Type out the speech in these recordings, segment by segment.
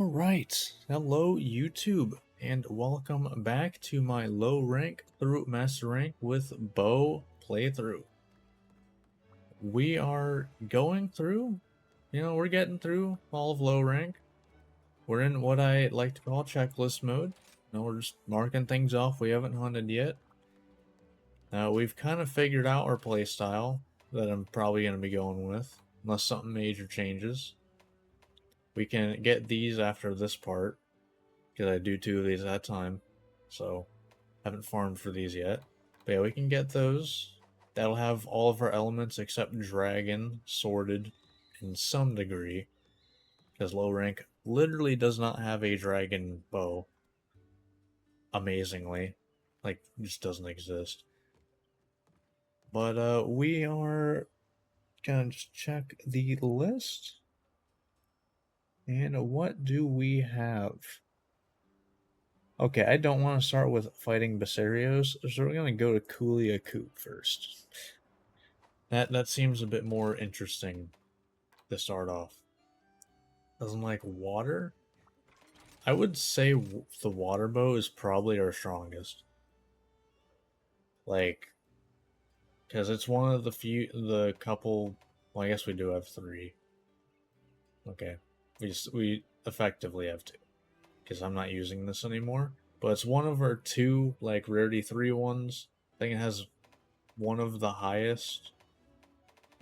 Alright, hello YouTube, and welcome back to my low rank through master rank with Bo playthrough. We are going through, we're getting through all of low rank. We're in what I like to call checklist mode. We're just marking things off we haven't hunted yet. We've kind of figured out our playstyle that I'm probably going to be going with, unless something major changes. We can get these after this part, because I do 2 of these at a time, so haven't farmed for these yet. But yeah, we can get those. That'll have all of our elements except dragon sorted in some degree, because low rank literally does not have a dragon bow. Amazingly, like, just doesn't exist. But we are gonna just check the list. And what do we have? Okay, I don't want to start with fighting Basarios, so we're gonna go to Kuliaku first. That seems a bit more interesting to start off. Doesn't like water? I would say the water bow is probably our strongest. Like, because it's one of the couple. Well, I guess we do have 3. Okay, we effectively have 2, because I'm not using this anymore. But it's one of our 2 like rarity 3 ones. I think it has one of the highest.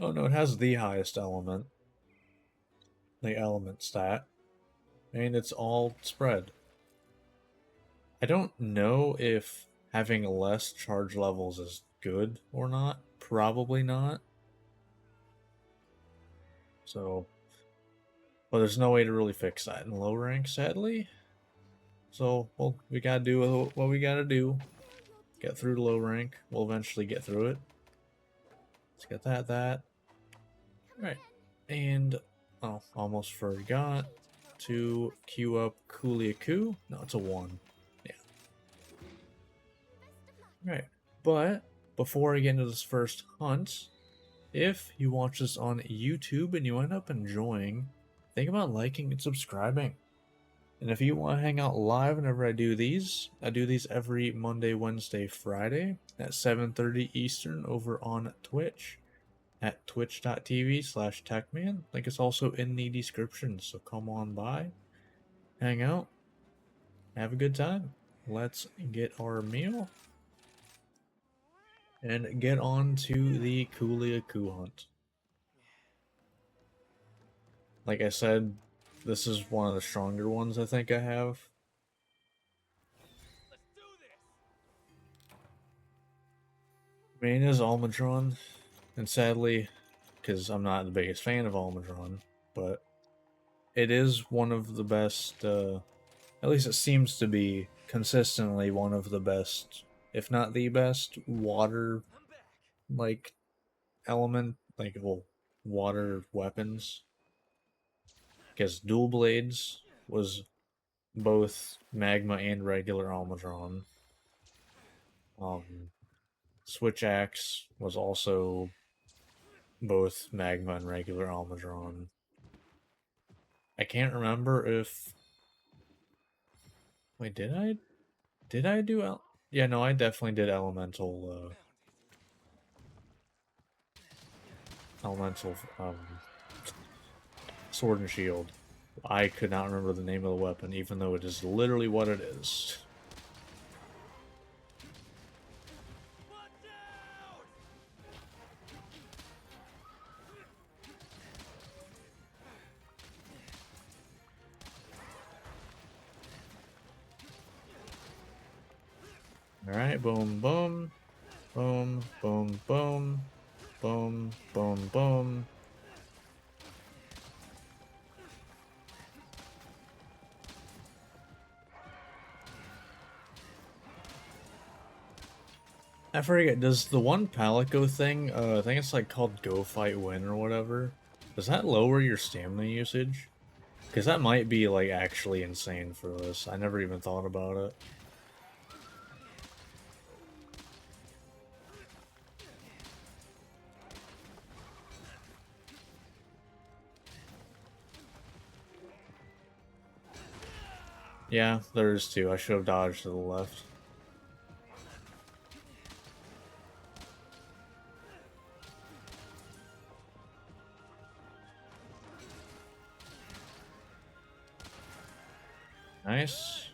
Oh no, it has the highest element. The element stat. And it's all spread. I don't know if having less charge levels is good or not. Probably not. So, but there's no way to really fix that in low rank, sadly. So, well, we gotta do what we gotta do. Get through to low rank. We'll eventually get through it. Let's get that. Alright. And, oh, almost forgot to queue up Kuliaku. No, it's a 1. Yeah. Right. But before I get into this first hunt, if you watch this on YouTube and you end up enjoying, think about liking and subscribing. And if you want to hang out live whenever I do these every Monday, Wednesday, Friday at 7:30 Eastern over on Twitch at twitch.tv/techman. Link is also in the description, so come on by, hang out, have a good time. Let's get our meal and get on to the Kuliaku hunt. Like I said, this is one of the stronger ones I think I have. Main is Almudron, and sadly, because I'm not the biggest fan of Almudron, but it is one of the best, at least it seems to be consistently one of the best, if not the best, water, like, element, like, well, water weapons. Because Dual Blades was both magma and regular Almudron. Switch Axe was also both magma and regular Almudron. I can't remember if. Wait, did I? Did I do Yeah, no, I definitely did elemental. Elemental sword and shield. I could not remember the name of the weapon, even though it is literally what it is. Alright, boom, boom. Boom, boom, boom. Boom, boom, boom. I forget, does the one Palico thing, I think it's like called Go Fight Win or whatever, does that lower your stamina usage? Because that might be, like, actually insane for this. I never even thought about it. Yeah, there is two. I should have dodged to the left. Nice.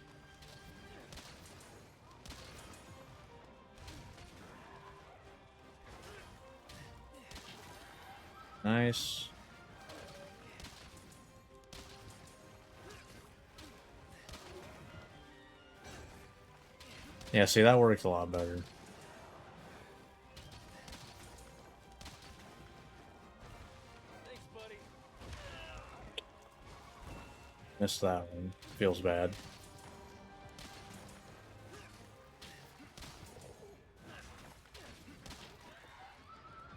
Nice. Yeah, see, that worked a lot better. Thanks, buddy. Missed that one. Feels bad.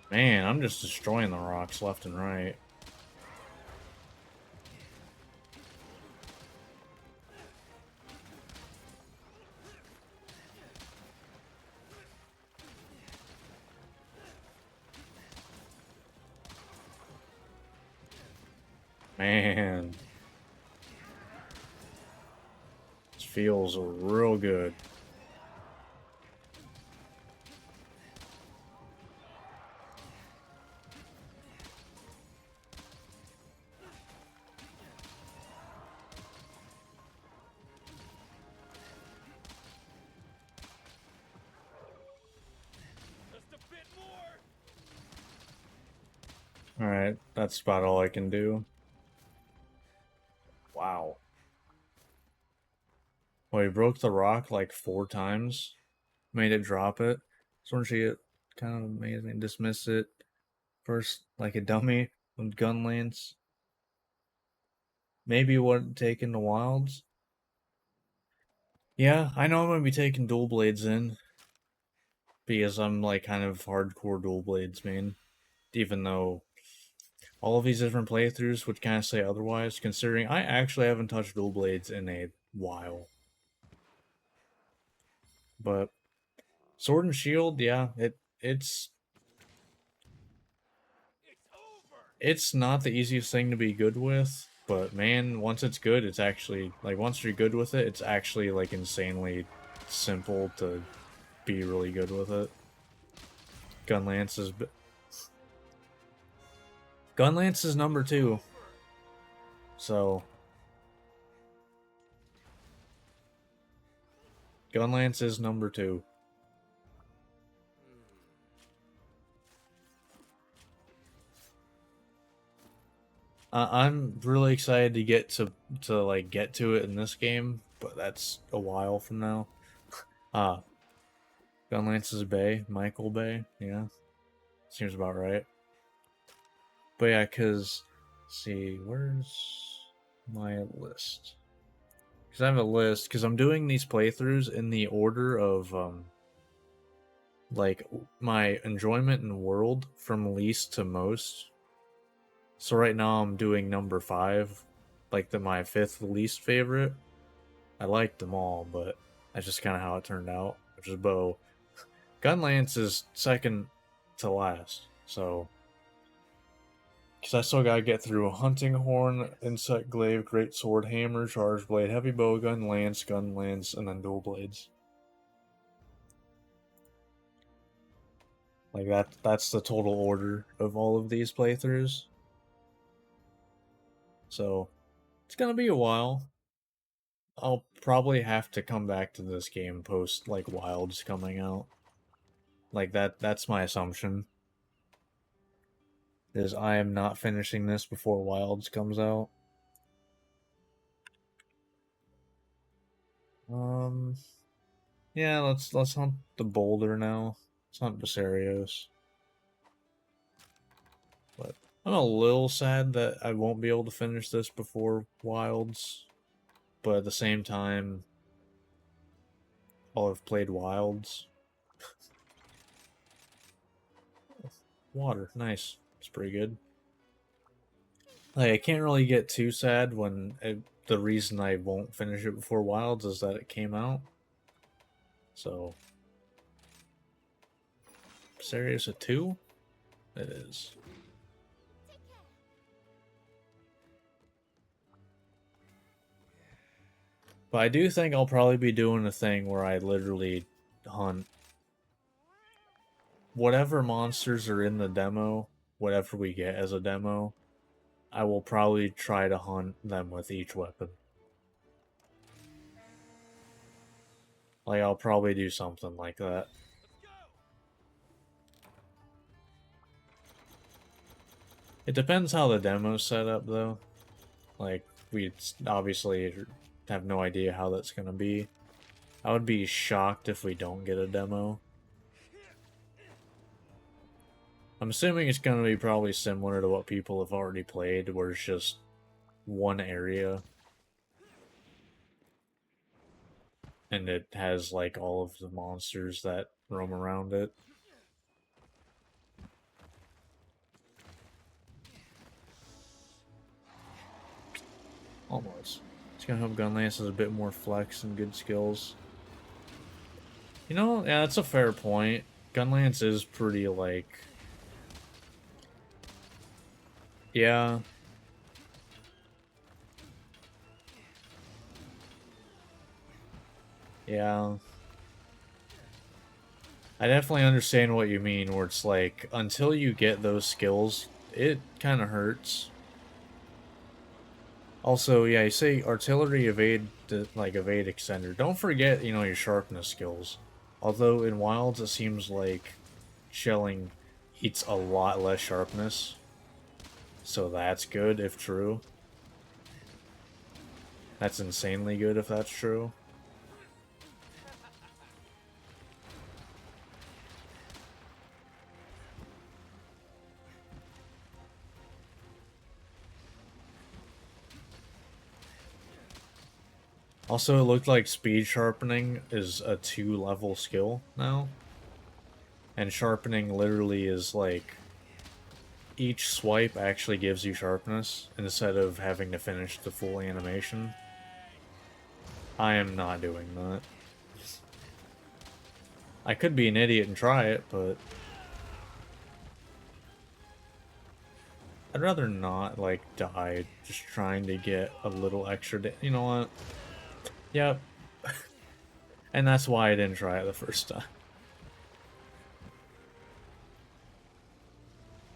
Man, I'm just destroying the rocks left and right. Man. This feels real good. Just a bit more. Alright, that's about all I can do. Wow. Well, he broke the rock like 4 times. Made it drop it. Sword Shield, kind of amazing. Dismiss it. First, like a dummy with gun lance. Maybe what taking the wilds. Yeah, I know I'm gonna be taking dual blades in because I'm like kind of hardcore dual blades main. Even though all of these different playthroughs would kind of say otherwise, considering I actually haven't touched dual blades in a while. But Sword and Shield, yeah, it's It's over. it's not the easiest thing to be good with, but man, once it's good, it's actually like once you're good with it, it's actually like insanely simple to be really good with it. Gunlance is Gunlance is number 2. So Gunlance is number 2. I'm really excited to get to like get to it in this game, but that's a while from now. Ah, Gunlance's Bay, Michael Bay, yeah, seems about right. But yeah, cause see, where's my list? Cause I have a list, cause I'm doing these playthroughs in the order of like my enjoyment in world from least to most. So right now I'm doing number 5, like my 5th least favorite. I liked them all, but that's just kind of how it turned out, which is Bow. Gunlance is second to last, so because I still gotta get through Hunting Horn, Insect Glaive, Great Sword, Hammer, Charge Blade, Heavy Bowgun, Gun Lance, and then Dual Blades. Like that's the total order of all of these playthroughs. So it's gonna be a while. I'll probably have to come back to this game post like Wilds coming out. Like that's my assumption. Is I am not finishing this before Wilds comes out. Um yeah, let's hunt the boulder now. Let's hunt Basarios. But I'm a little sad that I won't be able to finish this before Wilds. But at the same time, I'll have played Wilds. Water, nice. It's pretty good. Like, I can't really get too sad when the reason I won't finish it before Wilds is that it came out. So, serious a 2? It is. But I do think I'll probably be doing a thing where I literally hunt whatever monsters are in the demo, whatever we get as a demo, I will probably try to hunt them with each weapon. Like, I'll probably do something like that. It depends how the demo's set up, though. Like, we obviously have no idea how that's gonna be. I would be shocked if we don't get a demo. I'm assuming it's gonna be probably similar to what people have already played, where it's just one area. And it has, like, all of the monsters that roam around it. Almost. It's gonna hope Gunlance has a bit more flex and good skills. You know, yeah, that's a fair point. Gunlance is pretty, like... Yeah. Yeah. I definitely understand what you mean, where it's like, until you get those skills, it kind of hurts. Also, yeah, you say artillery evade, like evade extender. Don't forget, you know, your sharpness skills. Although in wilds it seems like shelling eats a lot less sharpness. So that's good if true. That's insanely good if that's true. Also, it looked like speed sharpening is a 2-level skill now. And sharpening literally is like... Each swipe actually gives you sharpness, instead of having to finish the full animation. I am not doing that. I could be an idiot and try it, but... I'd rather not, like, die just trying to get a little extra... You know what? Yep. And that's why I didn't try it the first time.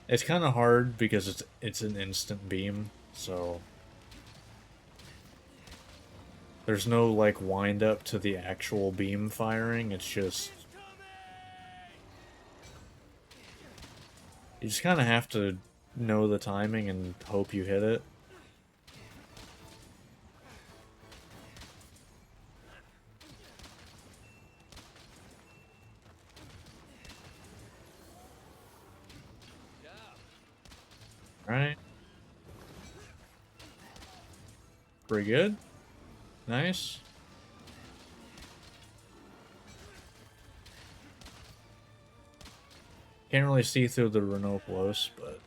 It's kind of hard because it's an instant beam, so... There's no, like, wind up to the actual beam firing, it's just... You just kind of have to know the timing and hope you hit it. Alright. Pretty good. Nice. Can't really see through the Rhinopolis, but...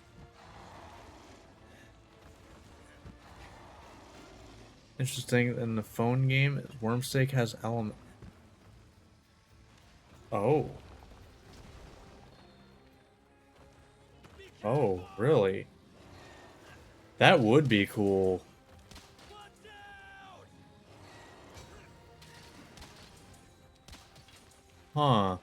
Interesting, in the phone game, Wormstake has element... Oh. Oh, really? That would be cool. Huh.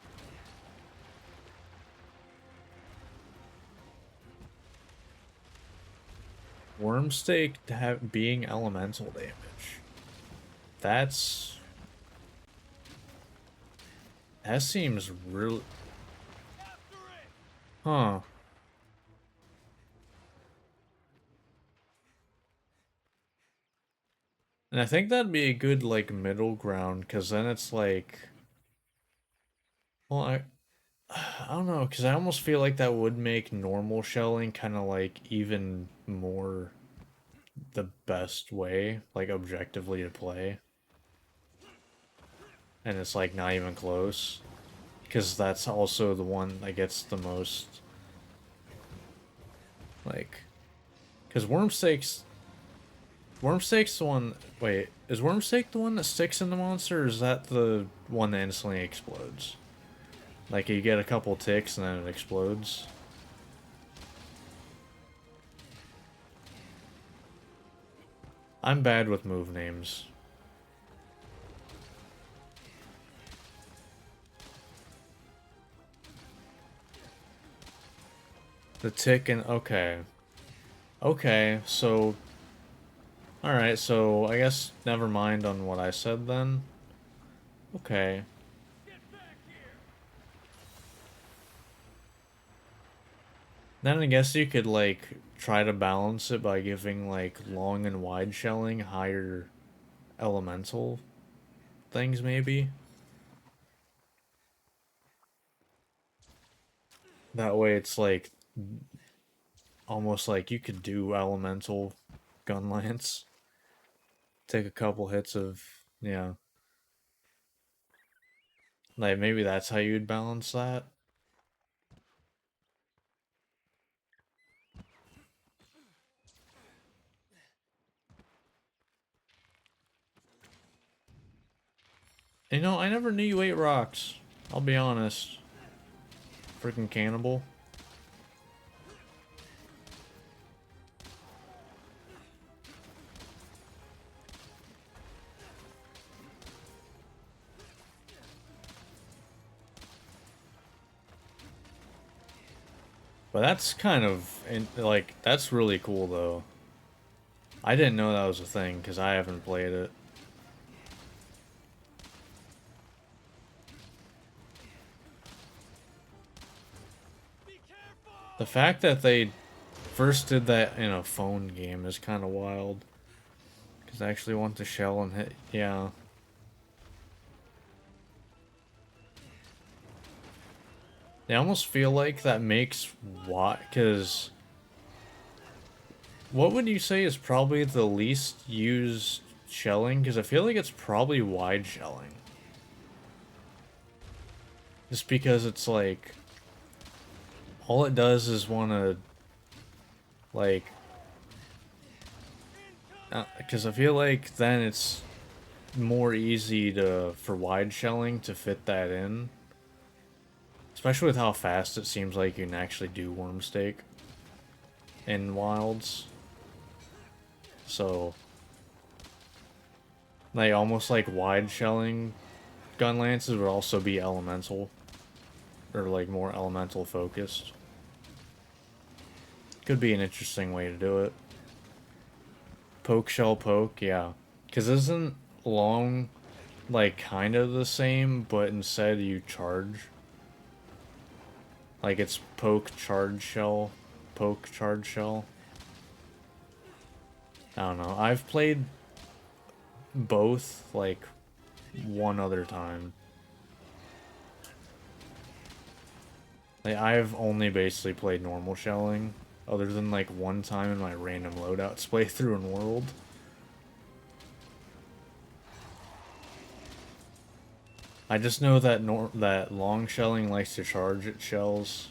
Wormstake being elemental damage. That's... That seems really... Huh. And I think that'd be a good, like, middle ground, because then it's like... Well, I don't know, because I almost feel like that would make normal shelling kind of, like, even more the best way, like, objectively to play. And it's, like, not even close. Because that's also the one that gets the most... Like... Because Wormstake's the one... Wait, is Wormstake the one that sticks in the monster, or is that the one that instantly explodes? Like, you get a couple ticks and then it explodes? I'm bad with move names. The tick and okay. Okay, so alright, so I guess never mind on what I said then. Okay. Get back here! Then I guess you could like try to balance it by giving like long and wide shelling higher elemental things maybe. That way it's like almost like you could do elemental gun lance. Take a couple hits of yeah. Like maybe that's how you'd balance that. You know, I never knew you ate rocks. I'll be honest. Freaking cannibal. But that's kind of, like, that's really cool though. I didn't know that was a thing because I haven't played it. Be careful! The fact that they first did that in a phone game is kind of wild. Because I actually want to shell and hit, yeah. I almost feel like that makes why, because what would you say is probably the least used shelling? Because I feel like it's probably wide shelling. Just because it's like, all it does is want to, like, because I feel like then it's more easy to, for wide shelling to fit that in. Especially with how fast it seems like you can actually do Wormstake in Wilds. So, like, almost like wide shelling gun lances would also be elemental. Or, like, more elemental focused. Could be an interesting way to do it. Poke, shell, poke, yeah. Because isn't long, like, kind of the same, but instead you charge? Like, it's poke, charge, shell. Poke, charge, shell. I don't know. I've played both, like, one other time. Like, I've only basically played normal shelling, other than, like, one time in my random loadouts playthrough in World. I just know that that long shelling likes to charge its shells,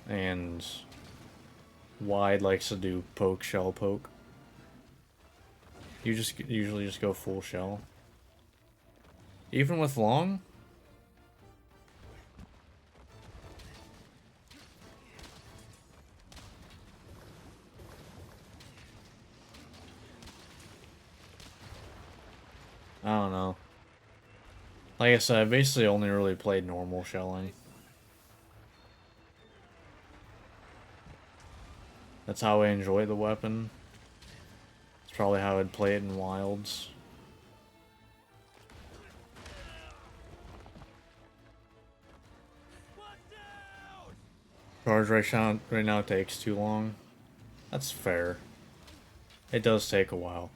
and wide likes to do poke, shell, poke. You just usually just go full shell. Even with long? I don't know. Like I said, I basically only really played normal shelling. That's how I enjoy the weapon. It's probably how I'd play it in Wilds. Watch out! Charge right now takes too long. That's fair. It does take a while.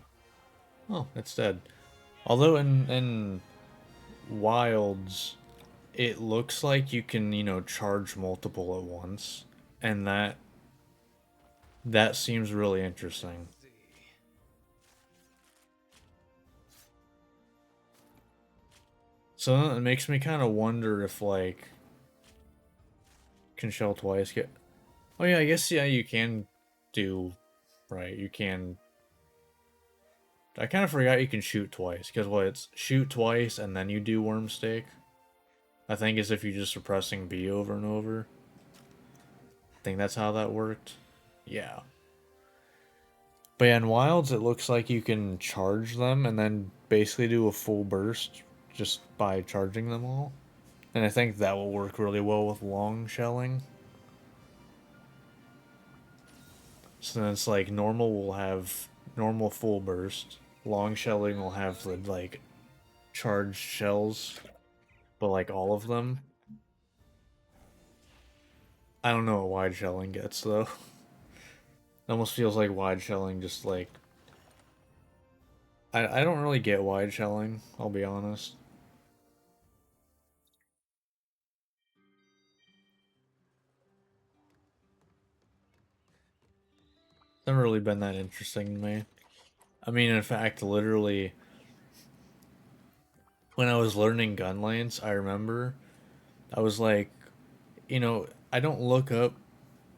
Oh, it's dead. Although in Wilds, it looks like you can, you know, charge multiple at once. And that seems really interesting. So it makes me kind of wonder if, like, can shell twice get... Oh yeah, I guess, yeah, you can do... Right, you can... I kind of forgot you can shoot twice, because what, it's shoot twice and then you do Wormstake? I think as if you're just suppressing B over and over. I think that's how that worked. Yeah. But yeah, in Wilds, it looks like you can charge them and then basically do a full burst just by charging them all. And I think that will work really well with long shelling. So then it's like normal will have normal full burst. Long shelling will have the like charged shells, but like all of them. I don't know what wide shelling gets though. It almost feels like wide shelling just like I don't really get wide shelling, I'll be honest. Never really been that interesting to me. I mean, in fact, literally, when I was learning gun lanes, I remember I was like, I don't look up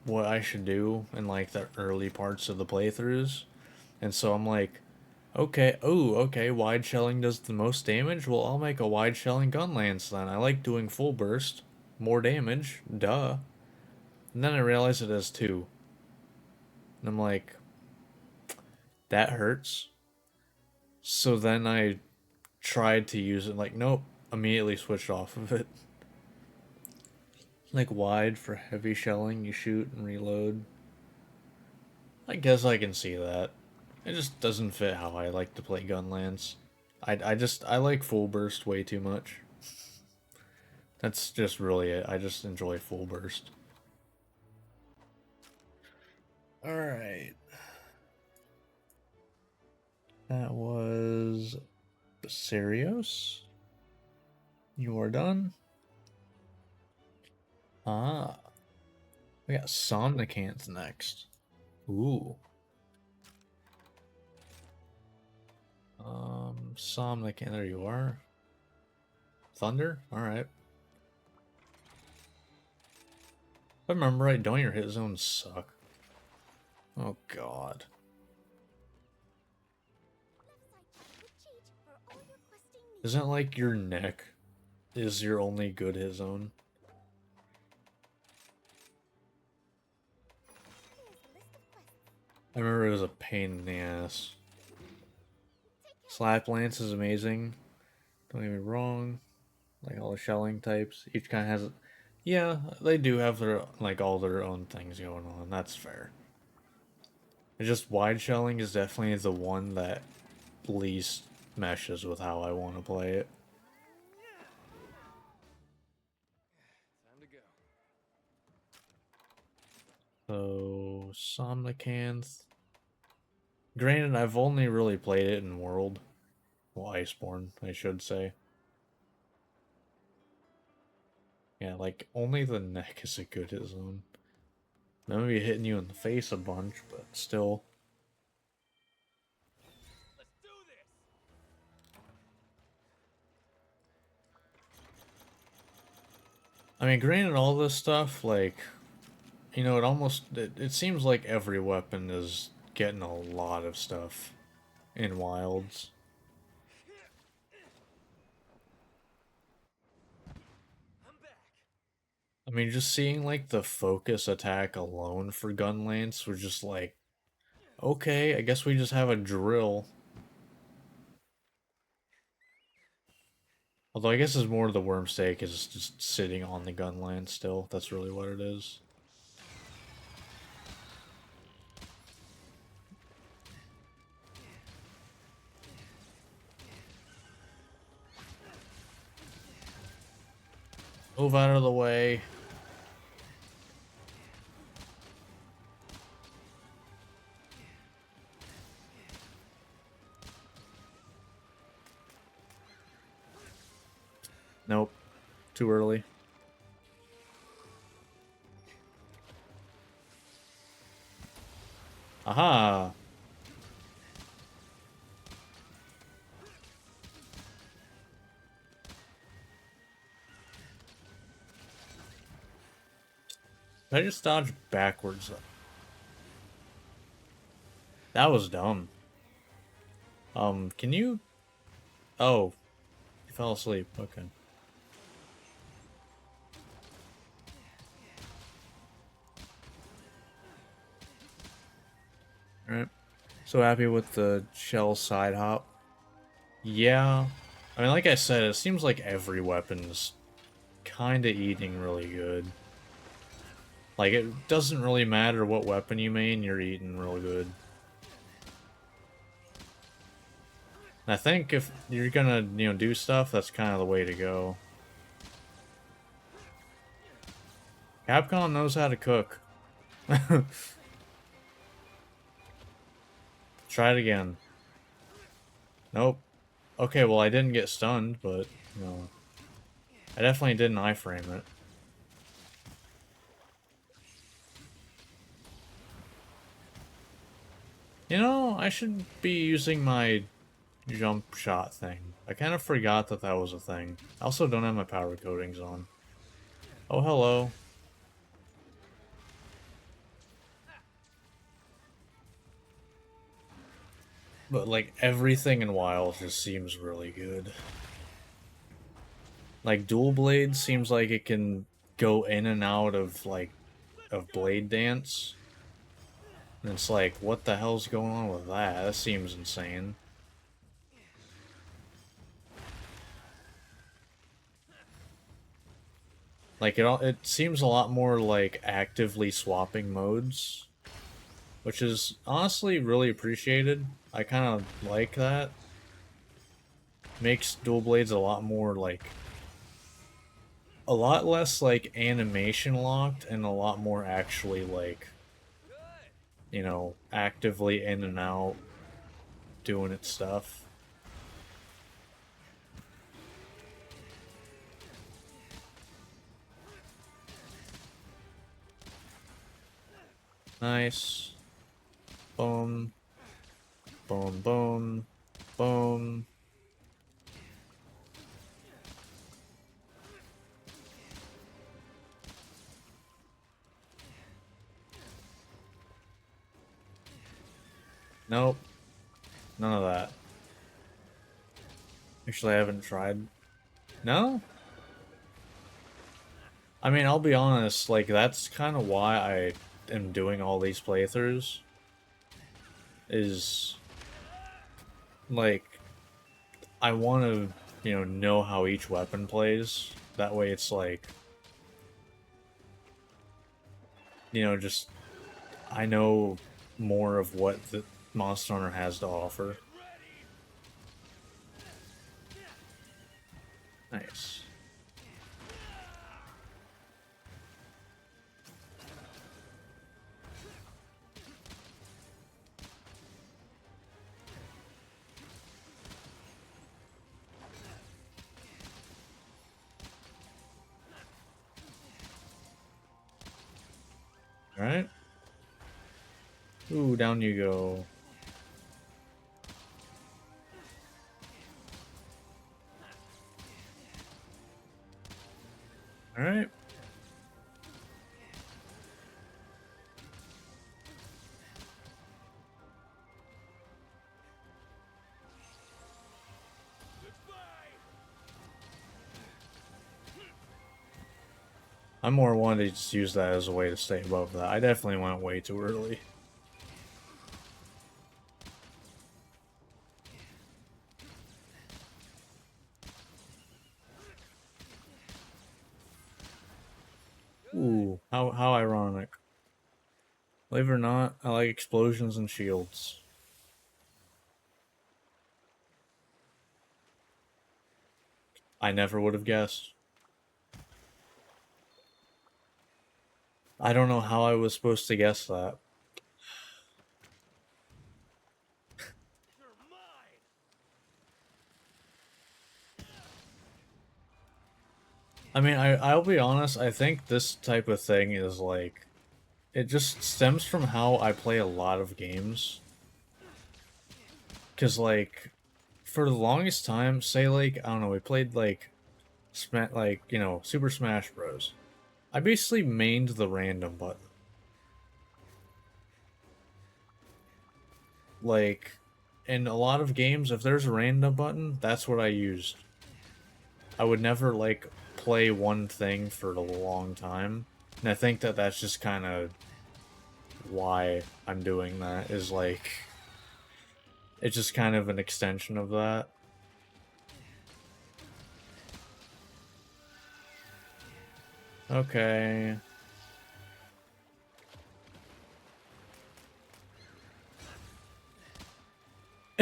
what I should do in like the early parts of the playthroughs. And so I'm like, okay, wide shelling does the most damage. Well, I'll make a wide shelling gun lance then. I like doing full burst, more damage, duh. And then I realized it does two. And I'm like, that hurts. So then I tried to use it, like, nope, immediately switched off of it. Like wide for heavy shelling, you shoot and reload. I guess I can see that. It just doesn't fit how I like to play Gunlance. I like full burst way too much. That's just really it. I just enjoy full burst. Alright. That was Serios. You are done. Ah. We got Somnicant next. Ooh. Somnicant, there you are. Thunder? Alright. If I remember right, don't your hit zones suck? Oh god. Isn't it like your neck is your only good hit zone? I remember it was a pain in the ass. Slap Lance is amazing. Don't get me wrong. Like all the shelling types. Each kind has... Yeah, they do have their like all their own things going on. That's fair. It's just wide shelling is definitely the one that least meshes with how I want to play it. Time to go. So, Somnicanth. Granted, I've only really played it in World. Well, Iceborne, I should say. Yeah, like, only the neck is a good hit zone. Maybe hitting you in the face a bunch, but still. Let's do this. I mean, granted, all this stuff, like, it seems like every weapon is getting a lot of stuff in Wilds. I'm back. I mean, just seeing, like, the focus attack alone for Gunlance was just like, okay, I guess we just have a drill. Although I guess it's more the Wormstake is just sitting on the Gunlance still. That's really what it is. Move out of the way. Nope. Too early. Aha! Did I just dodge backwards? That was dumb. Can you... Oh. You fell asleep. Okay. Alright. So happy with the shell side hop. Yeah. I mean, like I said, it seems like every weapon's kinda eating really good. Like, it doesn't really matter what weapon you main, you're eating real good. And I think if you're gonna, do stuff, that's kind of the way to go. Capcom knows how to cook. Try it again. Nope. Okay, well, I didn't get stunned, but, I definitely didn't iframe it. I should be using my jump shot thing. I kind of forgot that that was a thing. I also don't have my power coatings on. Oh, hello. But, like, everything in WoW just seems really good. Like, Dual Blade seems like it can go in and out of, like, of Blade Dance. And it's like, what the hell's going on with that? That seems insane. Like, it seems a lot more like actively swapping modes, which is honestly really appreciated. I kind of like that. Makes Dual Blades a lot more, like, a lot less, like, animation locked and a lot more actually, like, actively in and out doing its stuff. Nice. Boom. Boom, boom. Boom. Nope. None of that. Actually, I haven't tried. No? I mean, I'll be honest, like, that's kind of why I am doing all these playthroughs. Is, like, I want to, know how each weapon plays. That way it's like, just, I know more of what the Monster Hunter has to offer. Nice. Alright. Ooh, down you go. Alright. I more wanted to just use that as a way to stay above that. I definitely went way too early. Ooh, how ironic. Believe it or not, I like explosions and shields. I never would have guessed. I don't know how I was supposed to guess that. I mean, I'll be honest, I think this type of thing is like, it just stems from how I play a lot of games. Cause like, for the longest time, say like, I don't know, we played like, Super Smash Bros. I basically mained the random button. Like, in a lot of games, if there's a random button, that's what I used. I would never, like, play one thing for a long time. And I think that that's just kind of why I'm doing that, is like, it's just kind of an extension of that. Okay.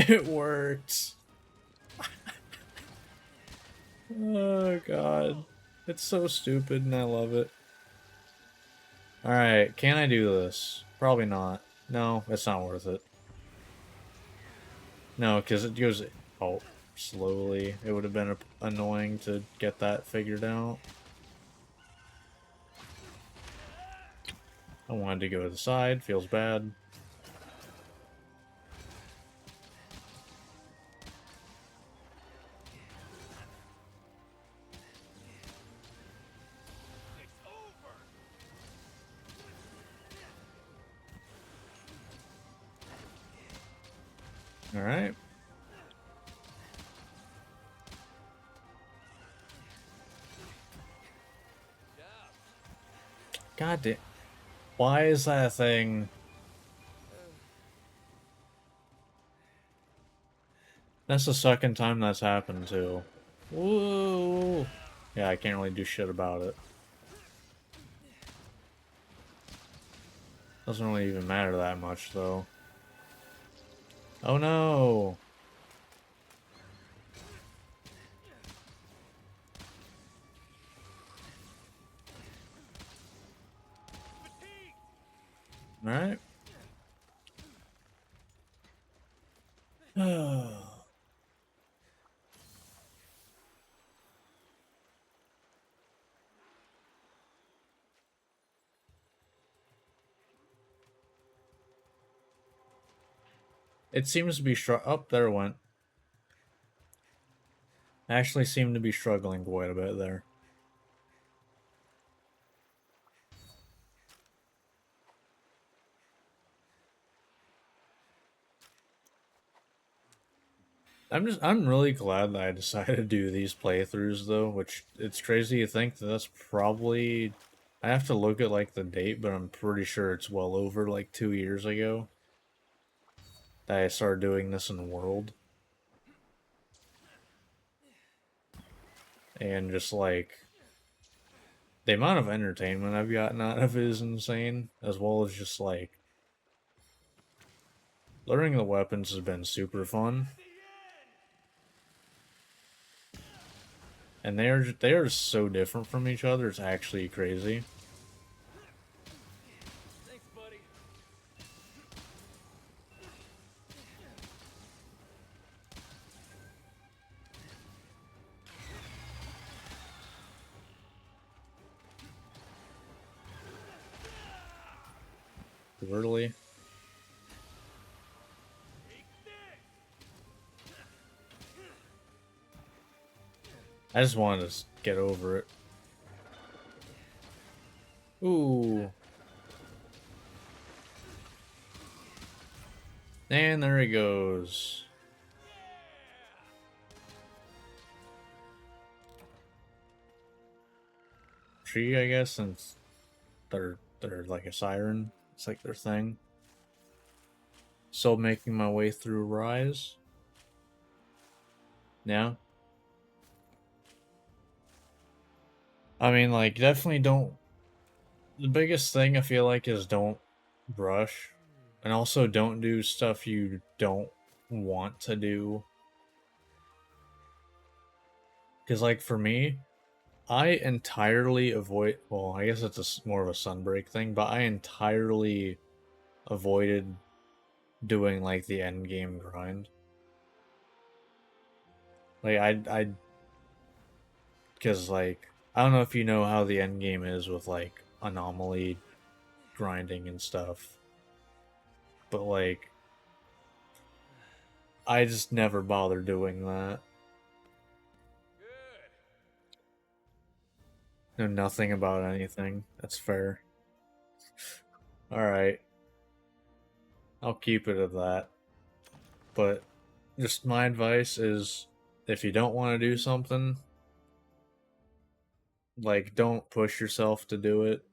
It worked. Oh god. It's so stupid and I love it. Alright, can I do this? Probably not. No, it's not worth it. No, because it goes slowly. It would have been annoying to get that figured out. I wanted to go to the side. Feels bad. It's over. Alright. God damn. Why is that a thing? That's the second time that's happened too. Whoa. Yeah, I can't really do shit about it. Doesn't really even matter that much though. Oh no. Alright. It seems to be up there it went. Actually seemed to be struggling quite a bit there. I'm really glad that I decided to do these playthroughs though, which it's crazy to think that that's probably, I have to look at like the date, but I'm pretty sure it's well over like 2 years ago that I started doing this in the world. And just like the amount of entertainment I've gotten out of it is insane, as well as just like learning the weapons has been super fun. And they are so different from each other, it's actually crazy. Thanks, buddy. Brutally. I just wanted to get over it. Ooh. And there he goes. Tree, I guess, since they're like a siren. It's like their thing. Still making my way through Rise. Yeah. I mean, like, definitely don't. The biggest thing I feel like is don't rush. And also don't do stuff you don't want to do. Because, like, for me, I entirely avoid. Well, I guess it's more of a Sunbreak thing, but I entirely avoided doing, like, the end game grind. Like, because, like, I don't know if you know how the end game is with, like, anomaly grinding and stuff. But, like, I just never bother doing that. Good. Know nothing about anything. That's fair. Alright. I'll keep it at that. But just my advice is if you don't want to do something, like, don't push yourself to do it.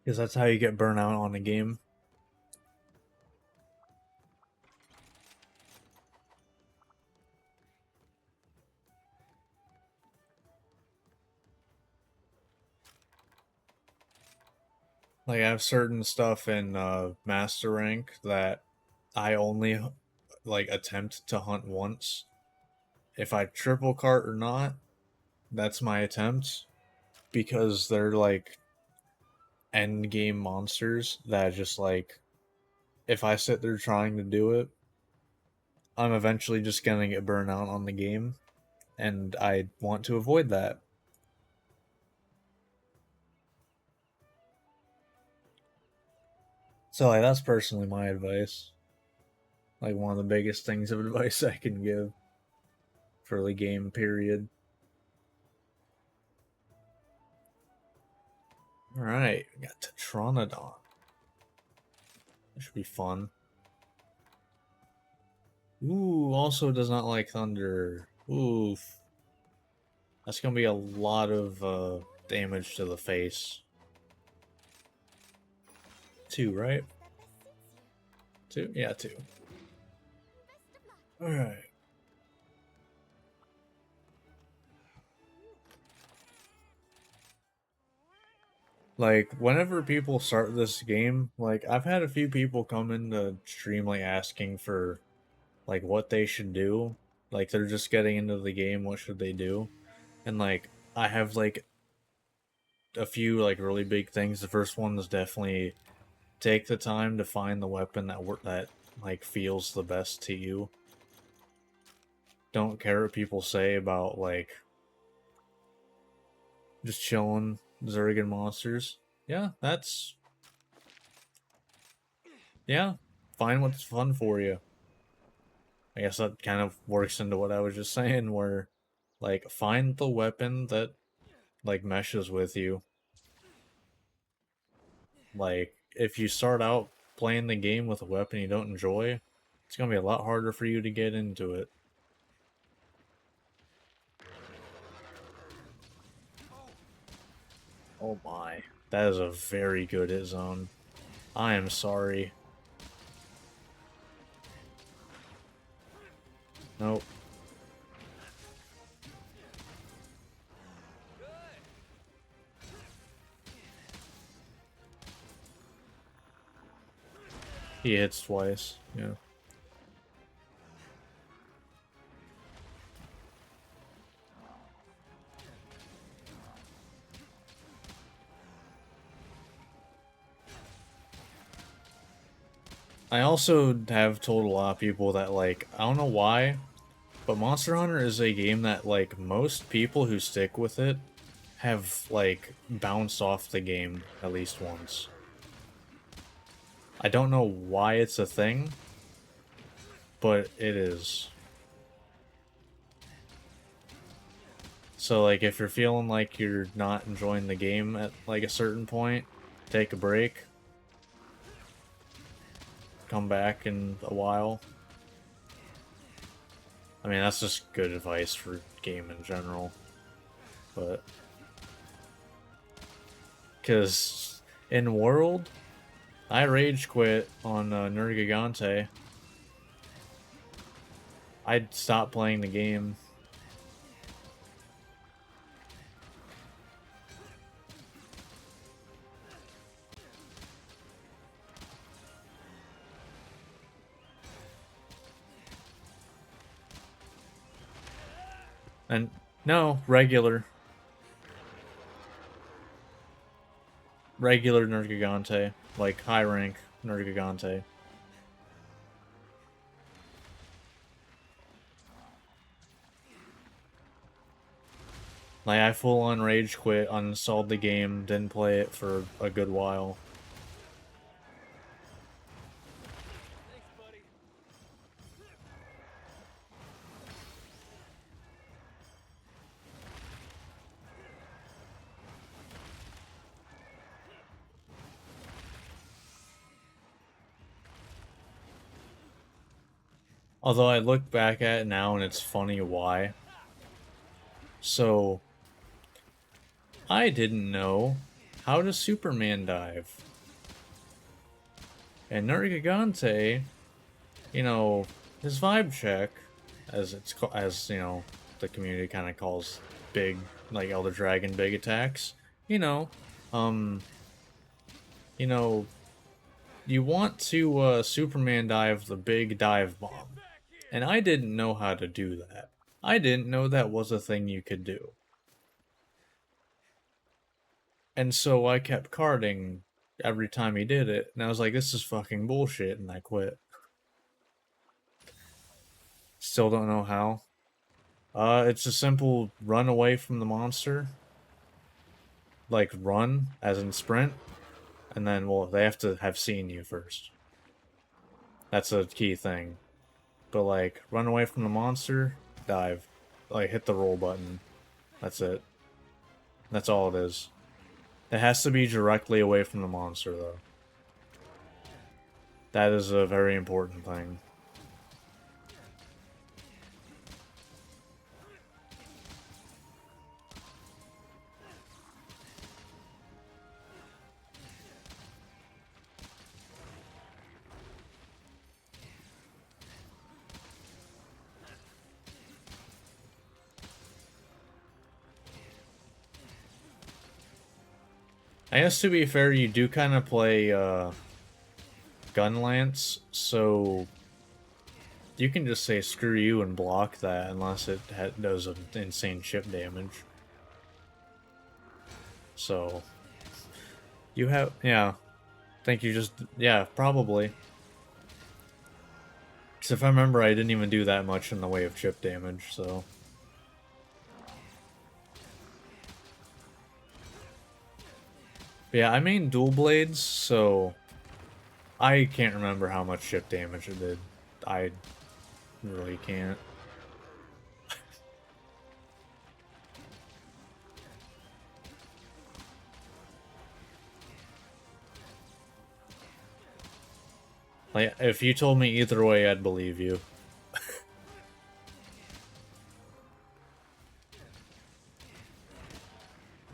Because that's how you get burnout on a game. Like I have certain stuff in master rank that I only like attempt to hunt once. If I triple cart or not, that's my attempt because they're like end game monsters that just like if I sit there trying to do it, I'm eventually just gonna get burned out on the game, and I want to avoid that. So like that's personally my advice. Like one of the biggest things of advice I can give for the game period. Alright, we got Tetranodon. That should be fun. Ooh, also does not like thunder. Oof. That's gonna be a lot of damage to the face. 2, right? 2? Yeah, 2. Alright. Like, whenever people start this game, like, I've had a few people come into stream, like, asking for, like, what they should do. Like, they're just getting into the game, what should they do? And, like, I have, like, a few, like, really big things. The first one is definitely take the time to find the weapon that like, feels the best to you. Don't care what people say about, like, just chilling Zergan monsters. Yeah, that's... Yeah, find what's fun for you. I guess that kind of works into what I was just saying, where, like, find the weapon that, like, meshes with you. Like, if you start out playing the game with a weapon you don't enjoy, it's gonna be a lot harder for you to get into it. Oh my. That is a very good hit zone. I am sorry. Nope. He hits twice, yeah. I also have told a lot of people that, like, I don't know why, but Monster Hunter is a game that, like, most people who stick with it have, like, bounced off the game at least once. I don't know why it's a thing, but it is. So, like, if you're feeling like you're not enjoying the game at, like, a certain point, take a break. Come back in a while. I mean, that's just good advice for game in general. But... Because in World, I rage quit on Nergigante. I'd stop playing the game. And no, regular Nergigante, like high rank Nergigante. Like, I full on rage quit, uninstalled the game, didn't play it for a good while. Thanks, buddy. Although I look back at it now and it's funny why. So, I didn't know how to Superman dive. And Nergigante, you know, his vibe check, as you know, the community kind of calls big, like Elder Dragon big attacks. You know, you know, you want to Superman dive the big dive bomb. And I didn't know how to do that. I didn't know that was a thing you could do. And so I kept carding every time he did it, and I was like, this is fucking bullshit, and I quit. Still don't know how. It's a simple run away from the monster. Like, run, as in sprint, and then, well, they have to have seen you first. That's a key thing. But, like, run away from the monster, dive. Like, hit the roll button. That's it. That's all it is. It has to be directly away from the monster, though. That is a very important thing. I guess to be fair, you do kind of play Gun Lance, so you can just say screw you and block that unless it does an insane chip damage. So you have, yeah, think you just, yeah, probably. Because if I remember, I didn't even do that much in the way of chip damage, so. But yeah, I main dual blades, so I can't remember how much chip damage it did. I really can't. Like, if you told me either way, I'd believe you.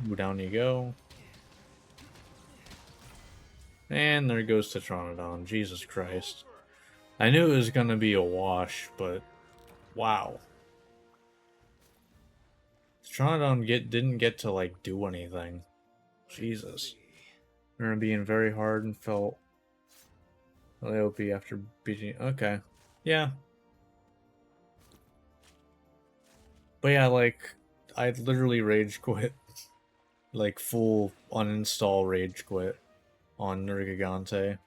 Ooh, down you go. And there goes Tetranodon. Jesus Christ. I knew it was gonna be a wash, but wow. Tetranodon didn't get to, like, do anything. Jesus. They're being very hard and felt AOP after beating. Okay. Yeah. But yeah, like, I literally rage quit. Like, full uninstall rage quit on Nergigante.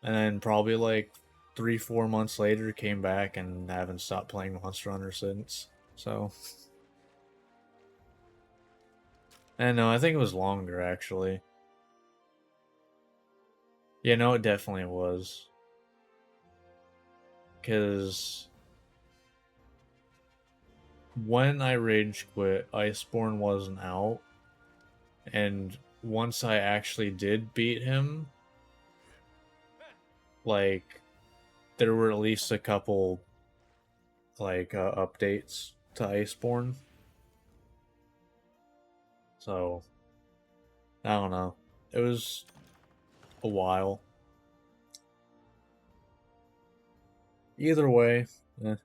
And then probably like 3-4 months later came back and haven't stopped playing Monster Hunter since. So. And no, I think it was longer actually. Yeah, no, it definitely was. Because when I rage quit, Iceborne wasn't out. And once I actually did beat him, like, there were at least a couple, like, updates to Iceborne. So, I don't know. It was a while. Either way, eh.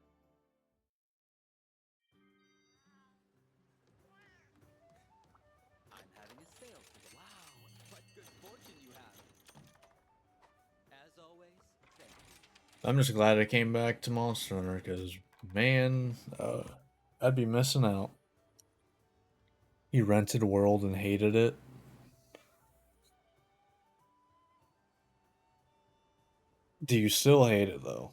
I'm having a sale today. Wow, what good fortune you have. As always, thank you. I'm just glad I came back to Monster Hunter because, man, I'd be missing out. You rented World and hated it. Do you still hate it though?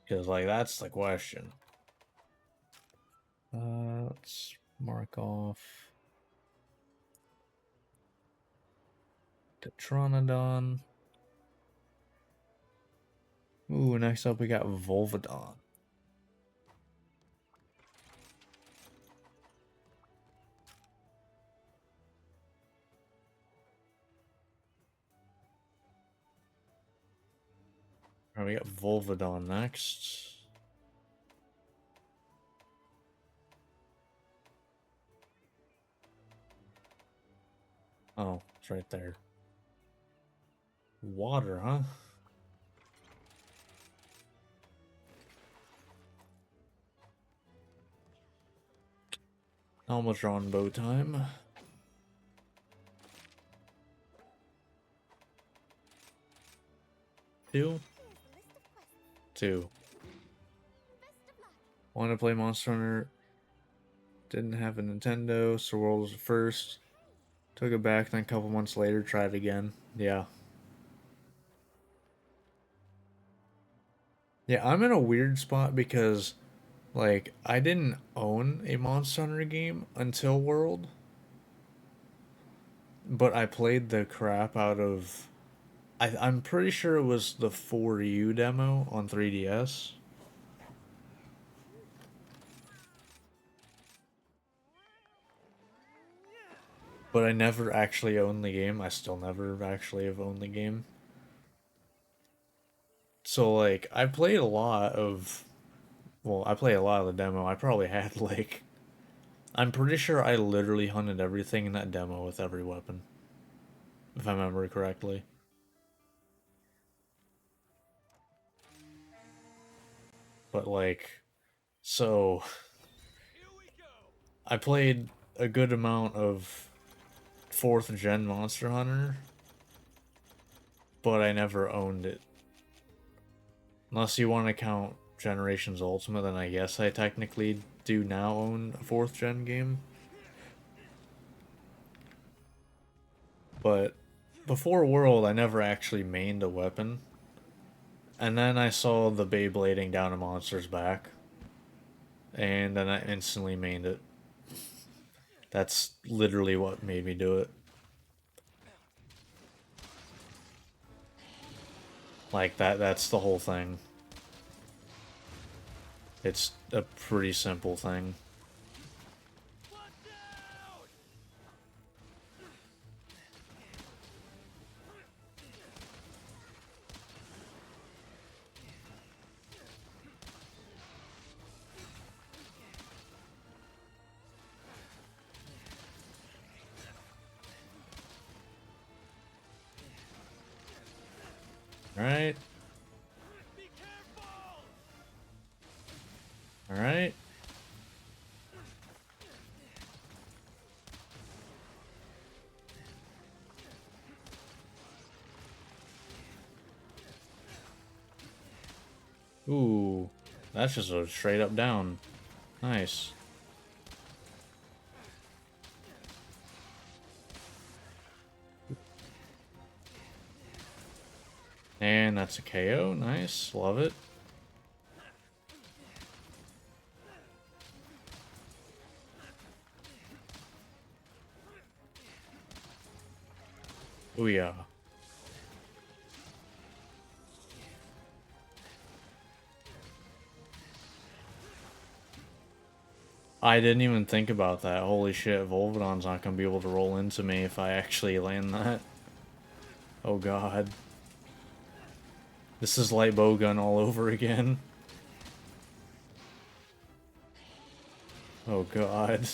Because, like, that's the question. Let's mark off Tetranodon. Ooh, next up we got Volvodon. Alright, we got Volvodon next. Oh, it's right there. Water, huh? Almatron bow time. Two? Two. Want to play Monster Hunter. Didn't have a Nintendo, so World was the first. Took it back, then a couple months later, tried it again. Yeah. Yeah, I'm in a weird spot because, like, I didn't own a Monster Hunter game until World. But I played the crap out of... I'm pretty sure it was the 4U demo on 3DS. But I never actually owned the game. I still never actually have owned the game. So, like, I played a lot of... Well, I played a lot of the demo. I probably had, like... I'm pretty sure I literally hunted everything in that demo with every weapon. If I remember correctly. But, like... So... I played a good amount of 4th gen Monster Hunter. But I never owned it. Unless you want to count Generations Ultimate, then I guess I technically do now own a 4th gen game. But before World, I never actually mained a weapon. And then I saw the Beyblading down a monster's back. And then I instantly mained it. That's literally what made me do it. Like, that's the whole thing. It's a pretty simple thing. Alright. Alright. Ooh. That's just a straight up down. Nice. And that's a KO. Nice. Love it. Ooh, yeah. I didn't even think about that. Holy shit, Volvidon's not gonna be able to roll into me if I actually land that. Oh god. This is light bowgun all over again. Oh god.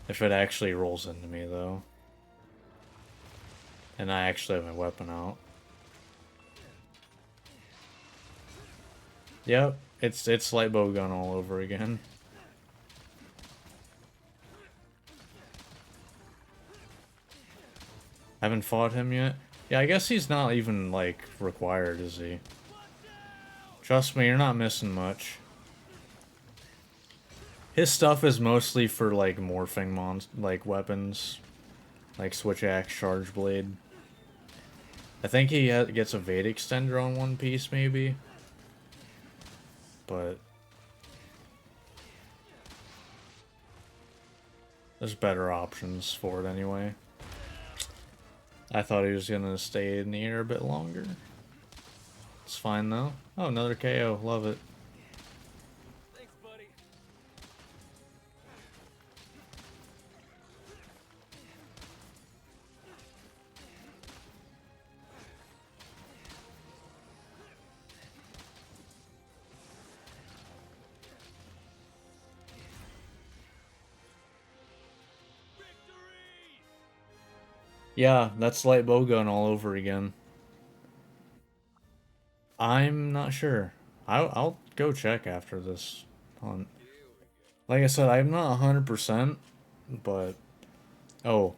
If it actually rolls into me though. And I actually have my weapon out. Yep, it's light bowgun all over again. Haven't fought him yet? Yeah, I guess he's not even, like, required, is he? Trust me, you're not missing much. His stuff is mostly for, like, morphing like, weapons. Like Switch Axe, Charge Blade. I think he gets a Vade Extender on one piece, maybe. But... there's better options for it anyway. I thought he was gonna stay in the air a bit longer. It's fine though. Oh, another KO. Love it. Thanks, buddy. Yeah, that's light bowgun all over again. I'm not sure. I'll go check after this hunt. Like I said, I'm not 100%, but oh,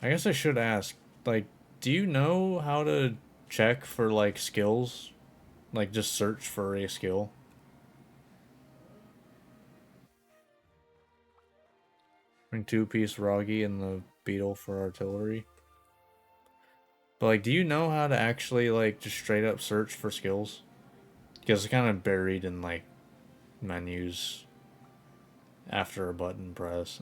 I guess I should ask. Like, do you know how to check for like skills? Like, just search for a skill. Bring two-piece Roggy and the Beetle for artillery. But like, do you know how to actually like just straight up search for skills? Because it's kind of buried in like menus after a button press.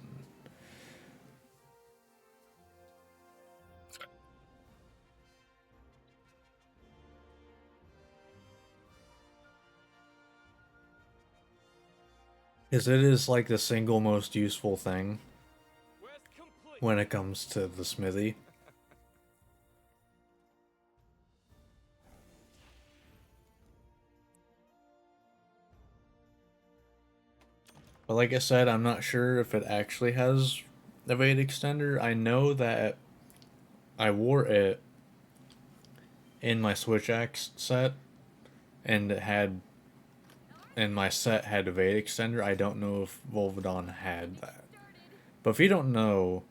Because it is like the single most useful thing when it comes to the smithy. But like I said, I'm not sure if it actually has a Evade Extender. I know that I wore it in my Switch Axe set, and it had, and my set had Evade Extender. I don't know if Volvidon had that. But if you don't know,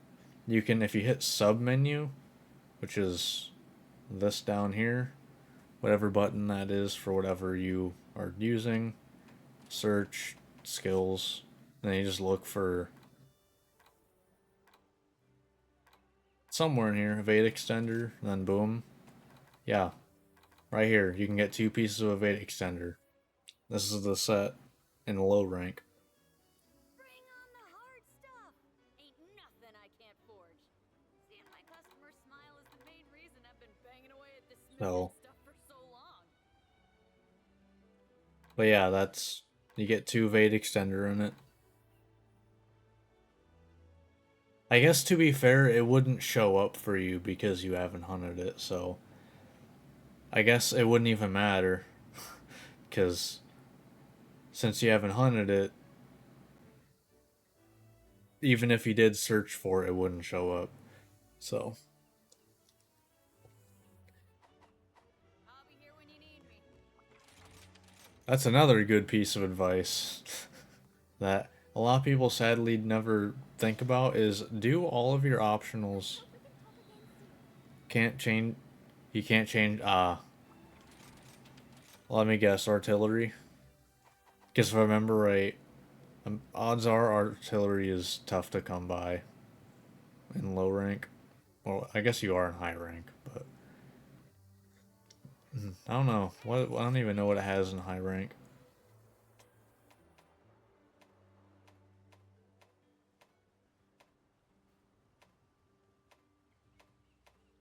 you can, if you hit sub menu, which is this down here, whatever button that is for whatever you are using, search, skills, then you just look for somewhere in here, Evade Extender, and then boom. Yeah, right here, you can get 2 pieces of Evade Extender. This is the set in low rank. Bring on the hard stuff. Ain't nothing I can't forge. Seeing my customer smile is the main reason I've been banging away at this So, stuff for so long. but yeah, that's, you get 2 Evade Extender in it. I guess to be fair, it wouldn't show up for you because you haven't hunted it, so I guess it wouldn't even matter. Because since you haven't hunted it, even if you did search for it, it wouldn't show up. So. I'll be here when you need me. That's another good piece of advice that a lot of people sadly never think about is do all of your optionals. Can't change. You can't change. Let me guess, artillery. Because if I remember right, odds are artillery is tough to come by in low rank. Well, I guess you are in high rank, but I don't know. What I don't even know what it has in high rank.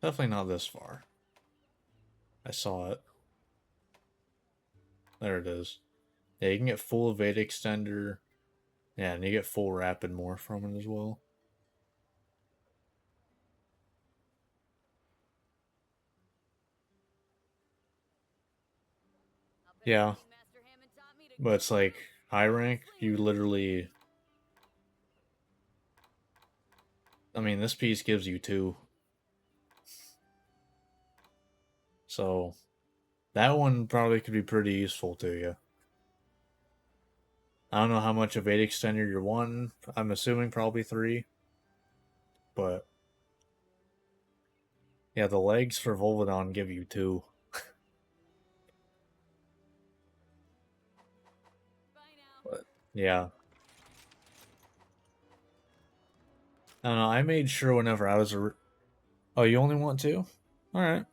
Definitely not this far. I saw it. There it is. Yeah, you can get full evade extender. Yeah, and you get full rapid more from it as well. Yeah. But it's like high rank, you literally, I mean, this piece gives you 2. So that one probably could be pretty useful to you. I don't know how much evade extender you're wanting. I'm assuming probably 3. But yeah, the legs for Volvidon give you 2. But yeah. I don't know, I made sure whenever I was oh, you only want 2? Alright.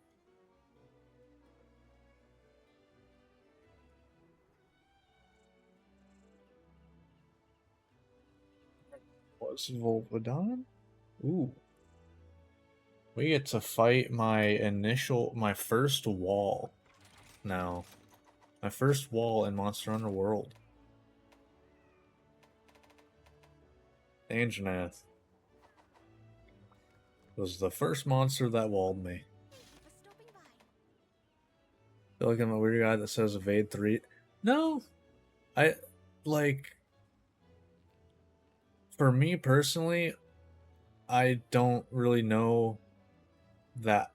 What's Volvidon? Ooh. We get to fight my first wall now. My first wall in Monster Hunter World. Anjanath was the first monster that walled me. Feel like I'm a weird guy that says evade 3. No, I like. For me personally, I don't really know that.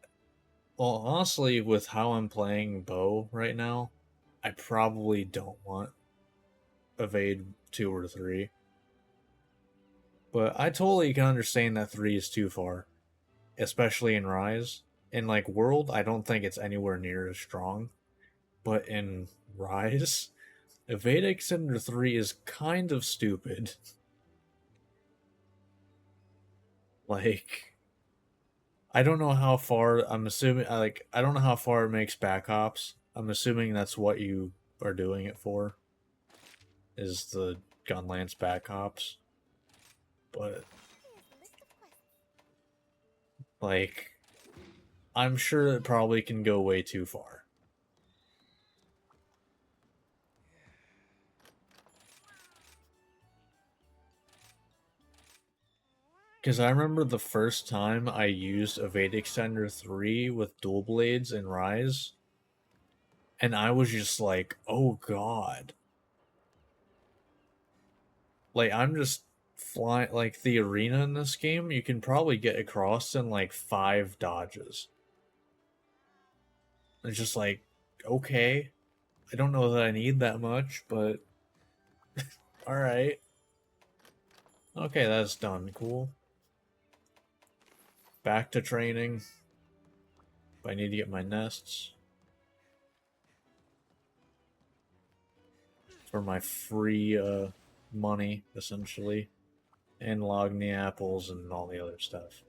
Well, honestly, with how I'm playing Bow right now, I probably don't want evade 2 or 3. But I totally can understand that 3 is too far. Especially in Rise. In, like, World, I don't think it's anywhere near as strong. But in Rise, Evade Extender 3 is kind of stupid. Like, I don't know how far, I'm assuming, like, I don't know how far it makes back hops. I'm assuming that's what you are doing it for. Is the Gunlance back hops. But, like, I'm sure it probably can go way too far. Because I remember the first time I used Evade Extender 3 with dual blades in Rise, and I was just like, oh god. Like, I'm just flying, like, the arena in this game, you can probably get across in, like, 5 dodges. It's just like, okay. I don't know that I need that much, but alright. Okay, that's done. Cool. Back to training. I need to get my nests. For my free money, essentially. And logging the apples and all the other stuff.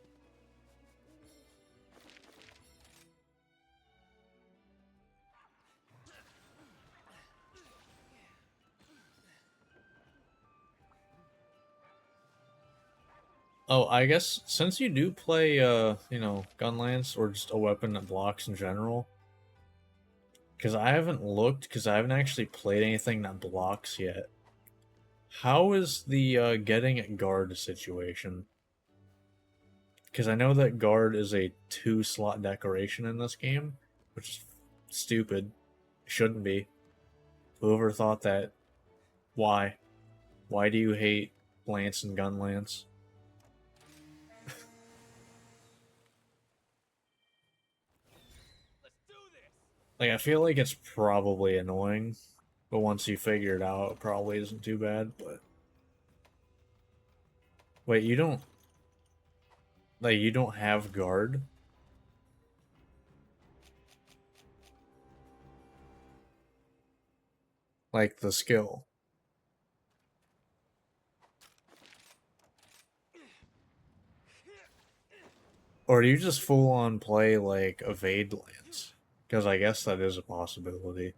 Oh, I guess since you do play, you know, Gunlance or just a weapon that blocks in general, because I haven't looked, because I haven't actually played anything that blocks yet. How is the getting guard situation? Because I know that guard is a 2-slot decoration in this game, which is stupid. Shouldn't be. Whoever thought that? Why? Why do you hate Lance and Gunlance? Like, I feel like it's probably annoying, but once you figure it out, it probably isn't too bad, but... Wait, you don't... Like, you don't have guard? Like, the skill. Or do you just full-on play, like, Evade Lance? Because I guess that is a possibility.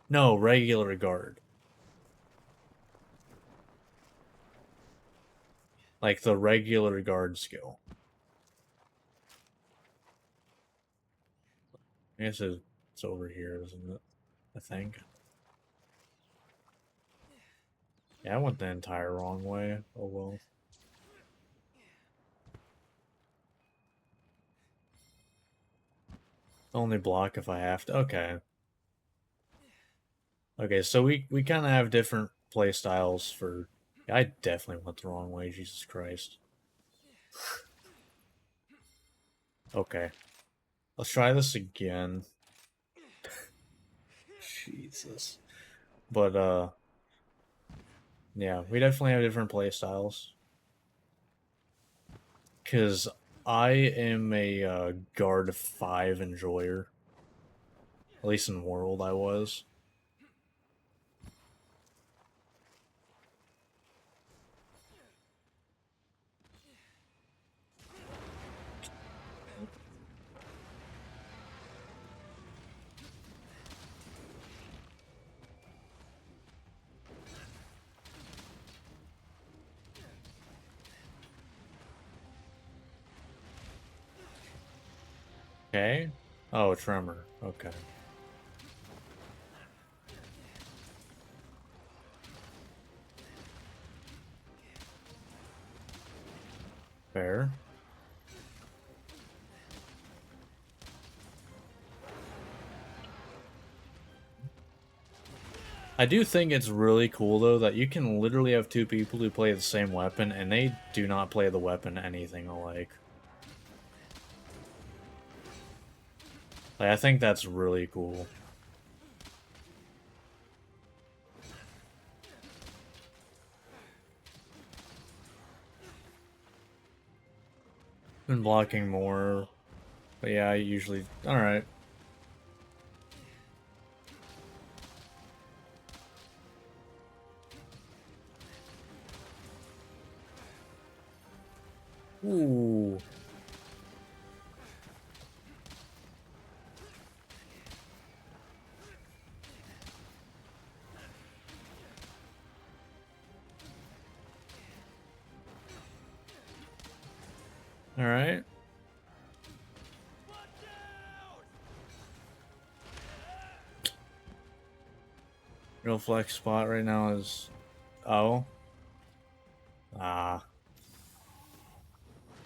No, regular guard. Like, the regular guard skill. I guess it's over here, isn't it? I think. Yeah, I went the entire wrong way. Oh well. Only block if I have to. Okay. Okay, so we kind of have different play styles for... I definitely went the wrong way, Jesus Christ. Okay. Let's try this again. Jesus. But, yeah, we definitely have different play styles. Because I am a guard 5 enjoyer. At least in World I was. Okay. Oh, Tremor. Okay. Fair. I do think it's really cool, though, that you can literally have 2 people who play the same weapon, and they do not play the weapon anything alike. Like, I think that's really cool. Been blocking more. But yeah, I usually... Alright. Ooh. Alright. Real flex spot right now is... Oh. Ah.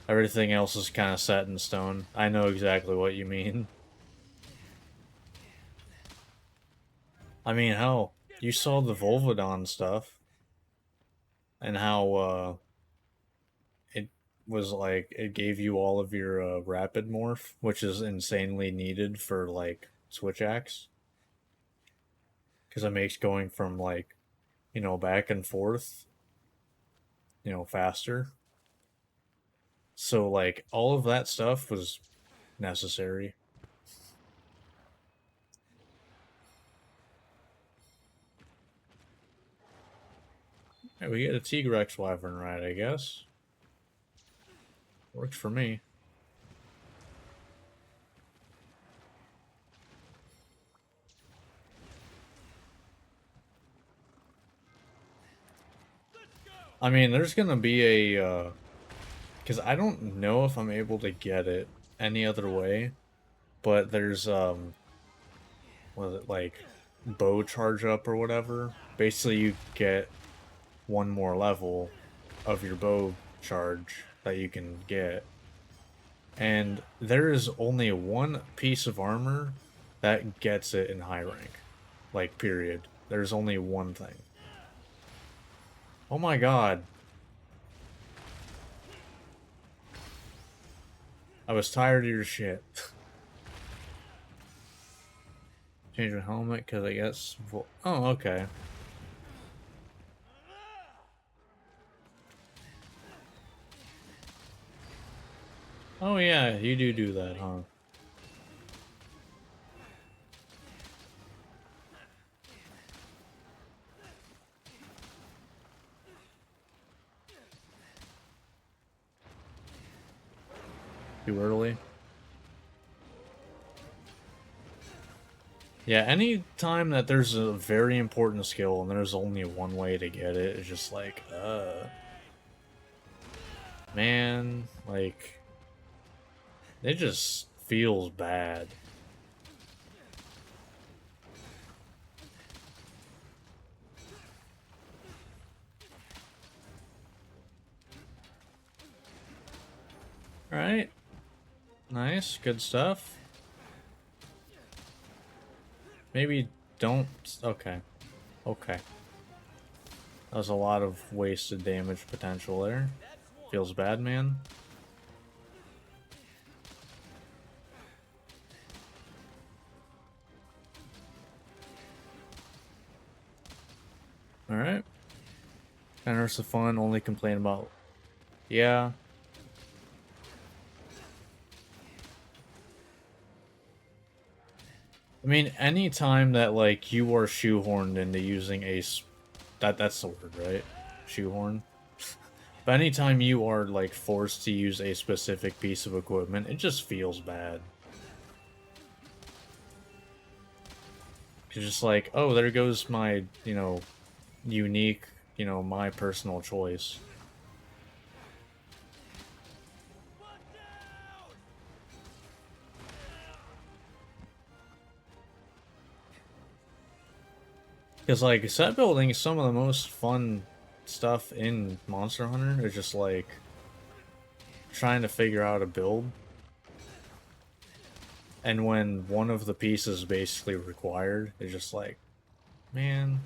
Everything else is kind of set in stone. I know exactly what you mean. I mean, hell, you saw the Volvodon stuff. And how, it was like, it gave you all of your, rapid morph, which is insanely needed for, like, Switch Axe. Because it makes going from, like, you know, back and forth, you know, faster. So, like, all of that stuff was necessary. Hey, we get a Tigrex Wyvern right, I guess. Works for me. I mean, there's gonna be a, because I don't know if I'm able to get it any other way, but there's, what is it, like, bow charge up or whatever. Basically, you get one more level of your bow charge that you can get. And there is only one piece of armor that gets it in high rank. Like, period. There's only one thing. Oh my god. I was tired of your shit. Change my helmet because I guess... Oh, okay. Oh yeah, you do that, huh? Too early? Yeah, any time that there's a very important skill and there's only one way to get it, it's just like, man, like, it just feels bad. Alright. Nice, good stuff. Maybe don't... Okay. Okay. That was a lot of wasted damage potential there. Feels bad, man. Alright. Centers of fun, only complain about... Yeah. I mean, any time that, like, you are shoehorned into using a... That's the word, right? Shoehorn? But anytime you are, like, forced to use a specific piece of equipment, it just feels bad. It's just like, oh, there goes my, you know, unique, you know, my personal choice. Because, like, set building is some of the most fun stuff in Monster Hunter. It's just, like, trying to figure out a build. And when one of the pieces basically required, it's just like, man...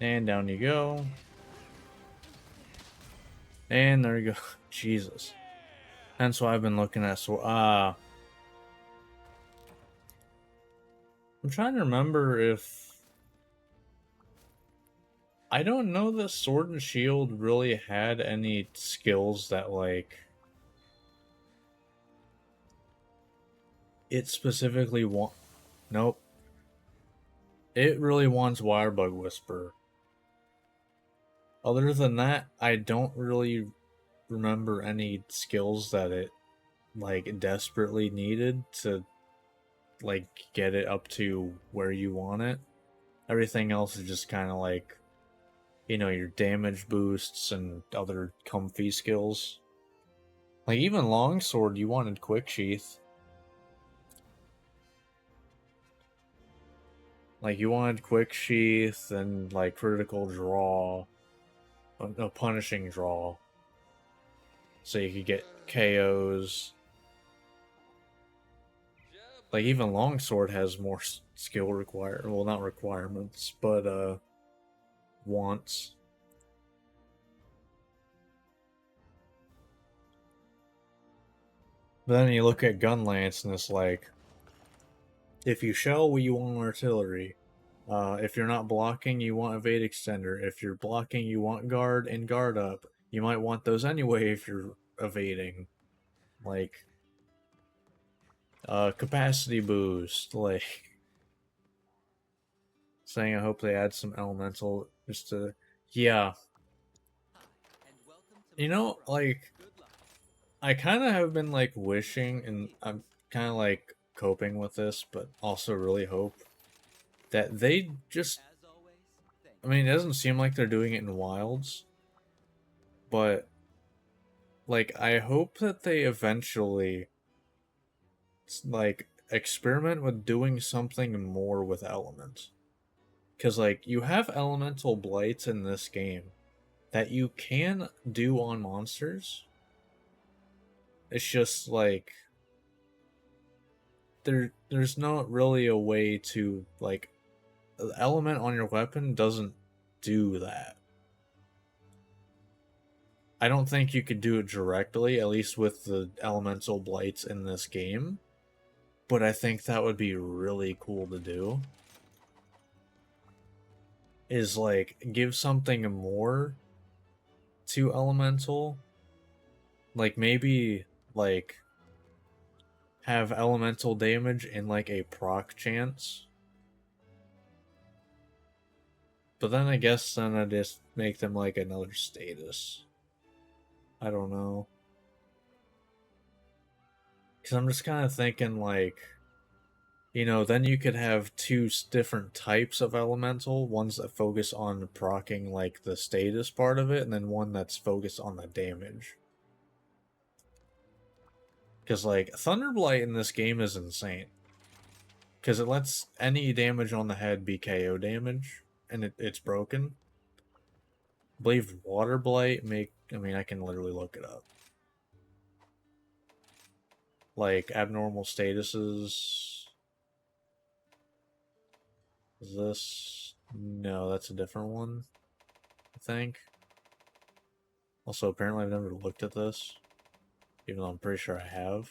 And down you go. And there you go. Jesus. That's why I've been looking at I'm trying to remember if... I don't know that Sword and Shield really had any skills that, like... It specifically Nope. It really wants Wirebug Whisper. Other than that, I don't really remember any skills that it, like, desperately needed to, like, get it up to where you want it. Everything else is just kind of like, you know, your damage boosts and other comfy skills. Like, even Longsword, you wanted Quick Sheath. Like, you wanted Quick Sheath and, like, Critical Draw. No, Punishing Draw. So you could get KOs. Like, even Longsword has more skill well, not requirements, but, wants. But then you look at Gunlance and it's like, if you shell, you want artillery. If you're not blocking, you want evade extender. If you're blocking, you want guard and guard up. You might want those anyway if you're evading. Like, capacity boost. Like, saying I hope they add some elemental just to... Yeah. You know, like, I kind of have been, like, wishing, and I'm kind of, like, coping with this, but also really hope that they just... I mean, it doesn't seem like they're doing it in Wilds, but, like, I hope that they eventually, like, experiment with doing something more with elements. Because, like, you have elemental blights in this game that you can do on monsters. It's just, like, there's not really a way to, like, the element on your weapon doesn't do that. I don't think you could do it directly, at least with the elemental blights in this game. But I think that would be really cool to do. Is, like, give something more to elemental. Like, maybe, like, have elemental damage in, like, a proc chance. But then I guess then I just make them, like, another status. I don't know. Because I'm just kind of thinking, like, you know, then you could have two different types of elemental. Ones that focus on proccing, like, the status part of it, and then one that's focused on the damage. Because, like, Thunderblight in this game is insane. Because it lets any damage on the head be KO damage, and it's broken. I believe Water Blight I mean, I can literally look it up. Like, abnormal statuses. Is this... No, that's a different one, I think. Also, apparently I've never looked at this, even though I'm pretty sure I have.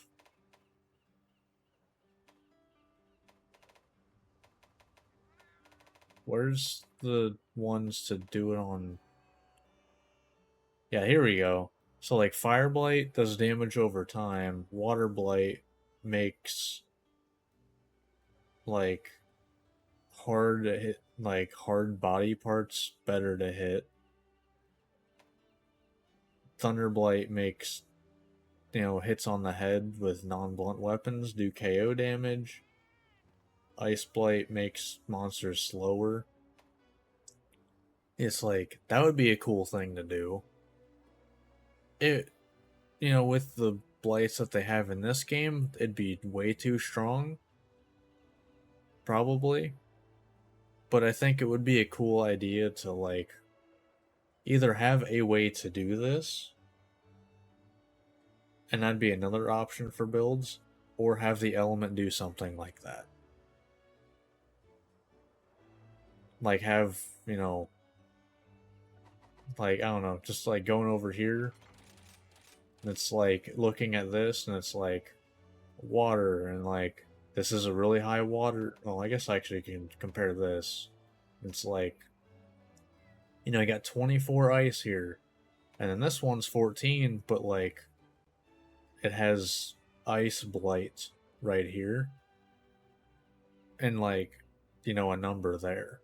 Where's the ones to do it on? Yeah, here we go. So, like, Fire Blight does damage over time. Water Blight makes, like, hard to hit, like, hard body parts better to hit. Thunder Blight makes, you know, hits on the head with non-blunt weapons do KO damage. Ice Blight makes monsters slower. It's like, that would be a cool thing to do. It, you know, with the blights that they have in this game, it'd be way too strong. Probably. But I think it would be a cool idea to, like, either have a way to do this, and that'd be another option for builds, or have the element do something like that. Like, have, you know, like, I don't know, just like going over here, and it's like looking at this, and it's like water, and like this is a really high water. Well, I guess I actually can compare this. It's like, you know, I got 24 ice here, and then this one's 14, but like it has ice blight right here, and like, you know, a number there.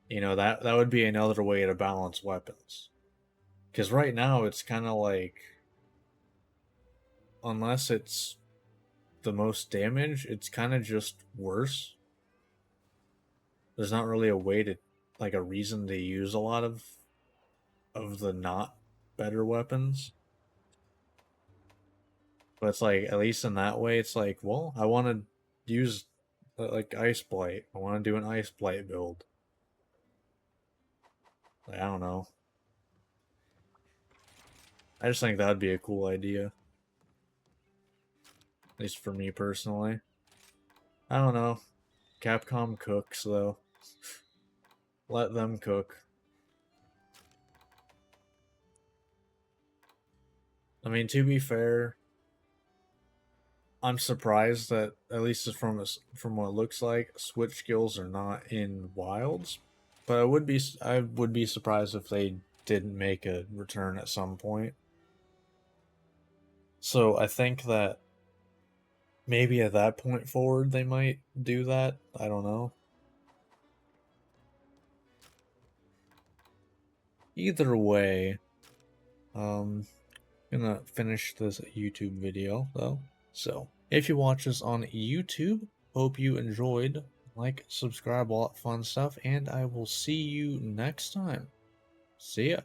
You know, that would be another way to balance weapons. Because right now it's kind of like, unless it's the most damage, it's kind of just worse. There's not really a way to, like, a reason to use a lot of the not better weapons. But it's like, at least in that way, it's like, well, I want to use like Ice Blight. I want to do an Ice Blight build. Like, I don't know. I just think that'd be a cool idea. At least for me personally. I don't know. Capcom cooks, though. Let them cook. I mean, to be fair, I'm surprised that, at least from what it looks like, switch skills are not in Wilds. But I would be surprised if they didn't make a return at some point. So I think that maybe at that point forward they might do that. I don't know. Either way, gonna finish this YouTube video though. So if you watch this on YouTube, hope you enjoyed. Like, subscribe, all that fun stuff, and I will see you next time. See ya.